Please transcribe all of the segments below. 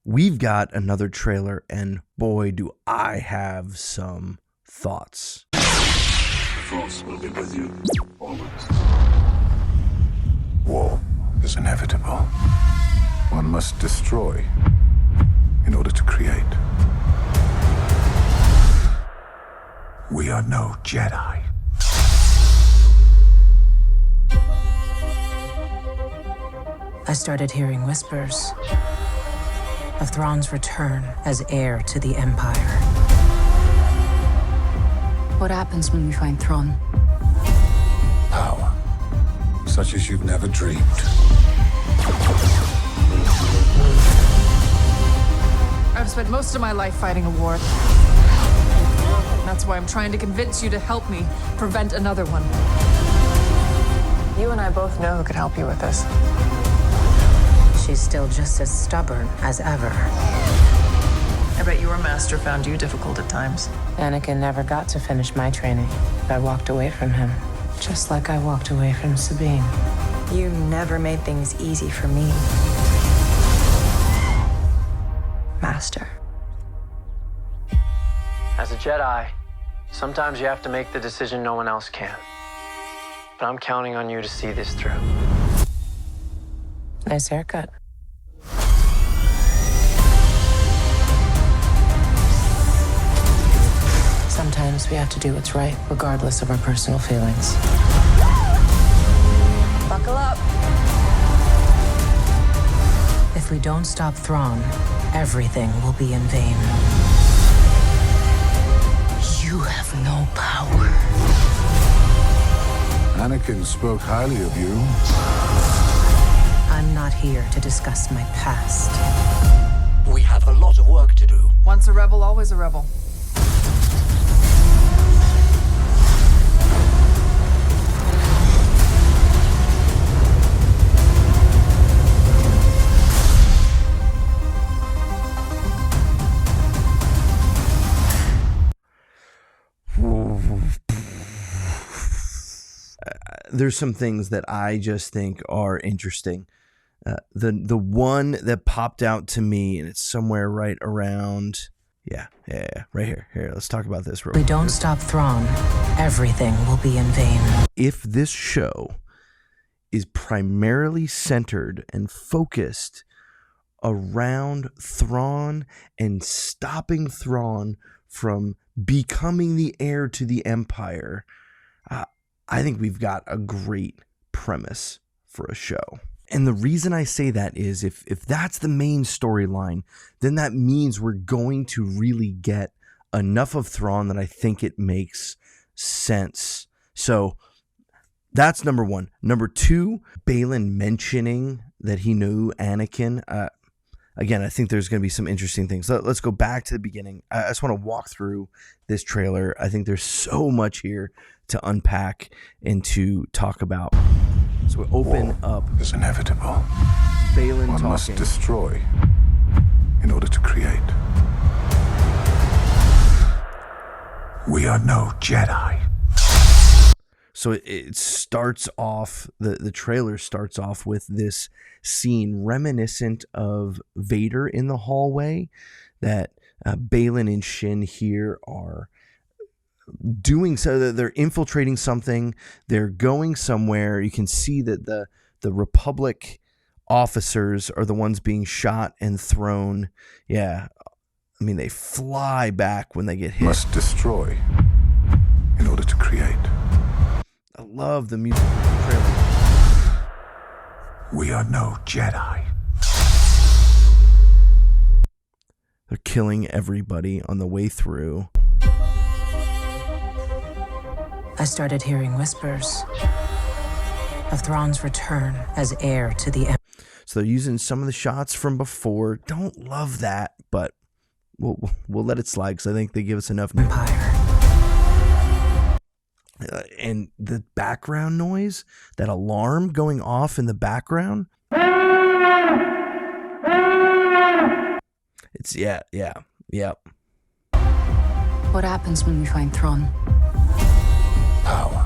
we've got another trailer, and boy, do I have some thoughts. The Force will be with you always. War is inevitable. One must destroy in order to create. We are no Jedi. I started hearing whispers of Thrawn's return as heir to the Empire. What happens when we find Thrawn? Power, such as you've never dreamed. I've spent most of my life fighting a war. That's why I'm trying to convince you to help me prevent another one. You and I both know who could help you with this. She's still just as stubborn as ever. I bet your master found you difficult at times. Anakin never got to finish my training. I walked away from him, just like I walked away from Sabine. You never made things easy for me, Master. As a Jedi, sometimes you have to make the decision no one else can. But I'm counting on you to see this through. Nice haircut. Sometimes we have to do what's right, regardless of our personal feelings. Buckle up. If we don't stop Thrawn, everything will be in vain. You have no power. Anakin spoke highly of you. I'm not here to discuss my past. We have a lot of work to do. Once a rebel, always a rebel. There's some things that I just think are interesting. The one that popped out to me, and it's somewhere right around, right here. Here, let's talk about this real If we quick. don't stop Thrawn, everything will be in vain. If this show is primarily centered and focused around Thrawn and stopping Thrawn from becoming the heir to the Empire, I think we've got a great premise for a show. And the reason I say that is if that's the main storyline, then that means we're going to really get enough of Thrawn that I think it makes sense. So that's number one. Number two, Baylan mentioning that he knew Anakin. Again, I think there's going to be some interesting things. Let's go back to the beginning. I just want to walk through this trailer. I think there's so much here to unpack and to talk about. So we open up. Is inevitable. Baylan One talking. must destroy in order to create. We are no Jedi. So it starts off, the trailer starts off with this scene reminiscent of Vader in the hallway that Baylan and Shin here are doing. So that they're infiltrating something, they're going somewhere. You can see that the Republic officers are the ones being shot and thrown. Yeah, I mean, they fly back when they get hit. Must destroy in order to create. I love the music of the trailer. We are no Jedi. They're killing everybody on the way through. I started hearing whispers of Thrawn's return as heir to the Empire. So they're using some of the shots from before. Don't love that, but we'll let it slide because I think they give us enough. And the background noise, that alarm going off in the background. It's yeah. What happens when we find Thrawn? Power.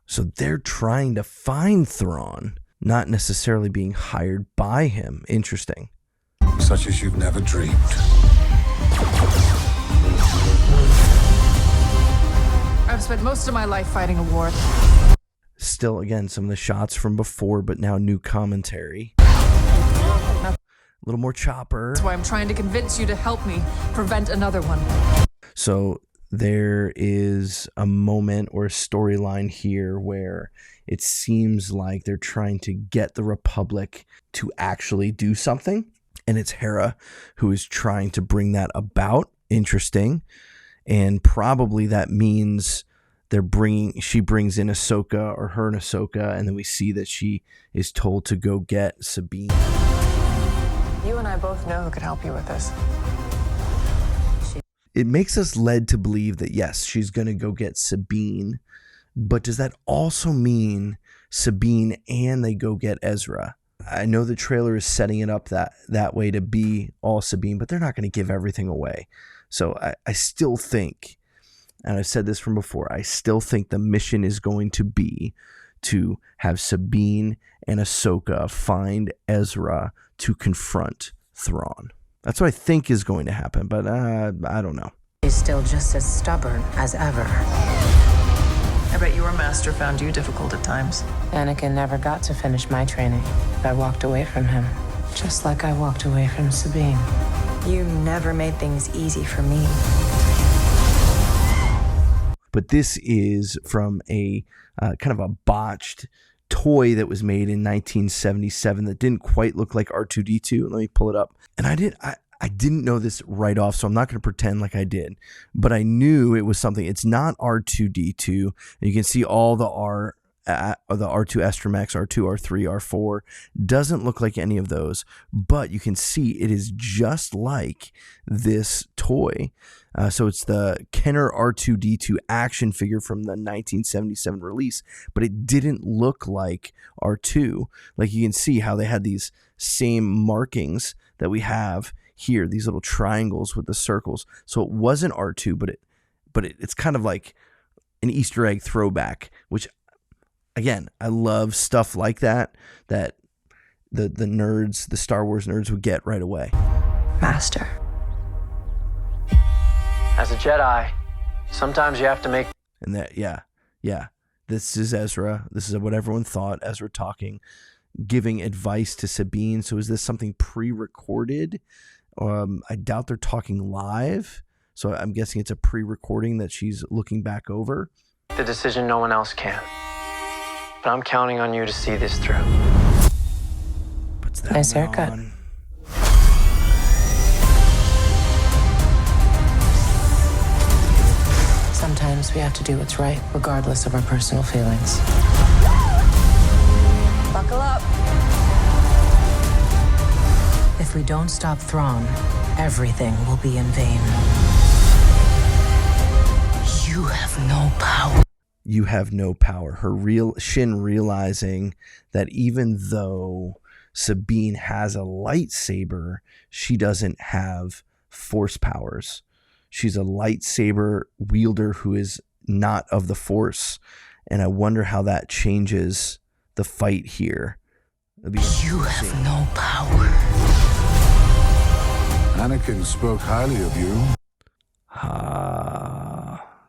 So they're trying to find Thrawn, not necessarily being hired by him. Interesting. such as you've never dreamed. I've spent most of my life fighting a war. Still, again, some of the shots from before, but now new commentary. A little more chopper. That's why I'm trying to convince you to help me prevent another one. So there is a moment or a storyline here where it seems like they're trying to get the Republic to actually do something. And it's Hera who is trying to bring that about. Interesting. And probably that means she brings in Ahsoka, or her and Ahsoka, and then we see that she is told to go get Sabine. You and I both know who could help you with this. It makes us led to believe that, yes, she's going to go get Sabine, but does that also mean Sabine and they go get Ezra? I know the trailer is setting it up that way to be all Sabine, but they're not going to give everything away. So I still think, and I've said this from before, I still think the mission is going to be to have Sabine and Ahsoka find Ezra to confront Thrawn. That's what I think is going to happen, but I don't know. She's still just as stubborn as ever. I bet your master found you difficult at times. Anakin never got to finish my training. I walked away from him, just like I walked away from Sabine. You never made things easy for me. But this is from a kind of a botched toy that was made in 1977 that didn't quite look like R2-D2. Let me pull it up. And I didn't know this right off, so I'm not going to pretend like I did. But I knew it was something. It's not R2-D2. And you can see all the R2 Astromechs, R2, R3, R4. Doesn't look like any of those. But you can see it is just like this toy. So it's the Kenner R2-D2 action figure from the 1977 release, but it didn't look like R2. Like you can see how they had these same markings that we have here, these little triangles with the circles. So it wasn't R2, but it's kind of like an Easter egg throwback, which again, I love stuff like that the nerds, the Star Wars nerds would get right away. Master. As a Jedi, sometimes you have to make... And that, yeah. This is Ezra. This is what everyone thought. Ezra talking, giving advice to Sabine. So is this something pre-recorded? I doubt they're talking live. So I'm guessing it's a pre-recording that she's looking back over. The decision no one else can. But I'm counting on you to see this through. Puts that Nice one haircut. on. Sometimes we have to do what's right, regardless of our personal feelings. Buckle up. If we don't stop Thrawn, everything will be in vain. You have no power. You have no power. Shin realizing that even though Sabine has a lightsaber, she doesn't have force powers. She's a lightsaber wielder who is not of the Force. And I wonder how that changes the fight here. You have no power. Anakin spoke highly of you.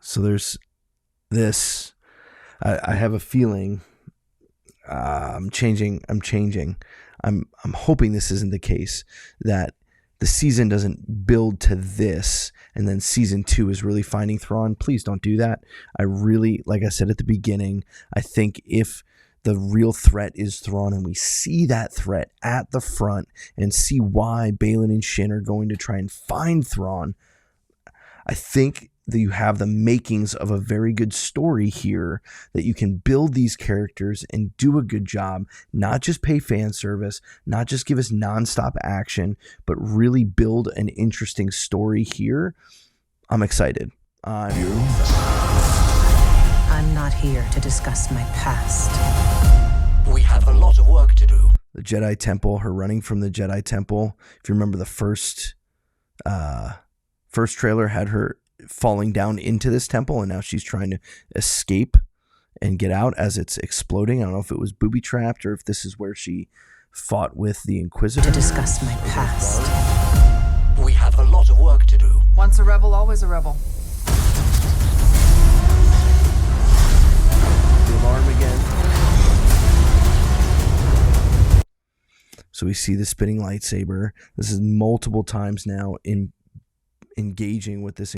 So there's this. I have a feeling I'm changing. I'm hoping this isn't the case, that the season doesn't build to this and then season 2 is really finding Thrawn. Please don't do that. I really, like I said at the beginning, I think if the real threat is Thrawn and we see that threat at the front and see why Baylan and Shin are going to try and find Thrawn, I think that you have the makings of a very good story here, that you can build these characters and do a good job, not just pay fan service, not just give us nonstop action, but really build an interesting story here. I'm excited. I'm not here to discuss my past. We have a lot of work to do. The Jedi Temple, her running from the Jedi Temple. If you remember the first trailer had her falling down into this temple, and now she's trying to escape and get out as it's exploding. I don't know if it was booby trapped or if this is where she fought with the Inquisitor. To discuss my past. of work to do. Once a rebel, always a rebel. The alarm again. So we see the spinning lightsaber. This is multiple times now in engaging with this.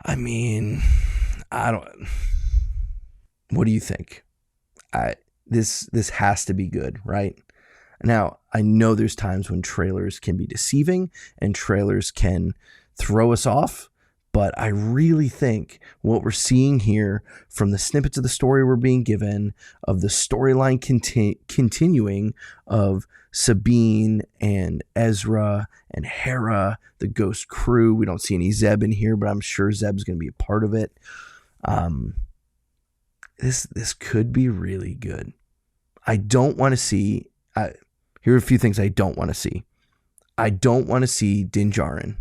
I mean, I don't. What do you think? This has to be good, right? Now, I know there's times when trailers can be deceiving and trailers can throw us off, but I really think what we're seeing here from the snippets of the story we're being given, of the storyline continuing of Sabine and Ezra and Hera, the Ghost crew. We don't see any Zeb in here, but I'm sure Zeb's going to be a part of it. This could be really good. I don't want to see... here are a few things I don't want to see. I don't want to see Din Djarin.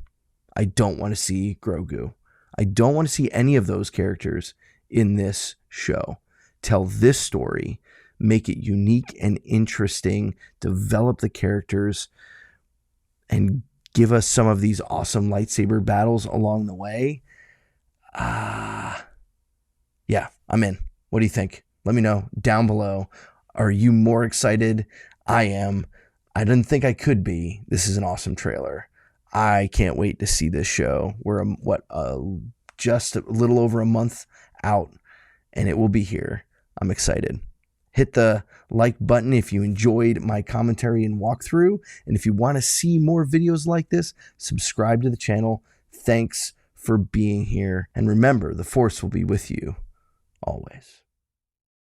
I don't want to see Grogu. I don't want to see any of those characters in this show. Tell this story, make it unique and interesting, develop the characters, and give us some of these awesome lightsaber battles along the way. Yeah, I'm in. What do you think? Let me know down below. Are you more excited? I am. I didn't think I could be. This is an awesome trailer. I can't wait to see this show. We're just a little over a month out, and it will be here. I'm excited. Hit the like button if you enjoyed my commentary and walkthrough, and if you want to see more videos like this, subscribe to the channel. Thanks for being here, and remember, the Force will be with you always.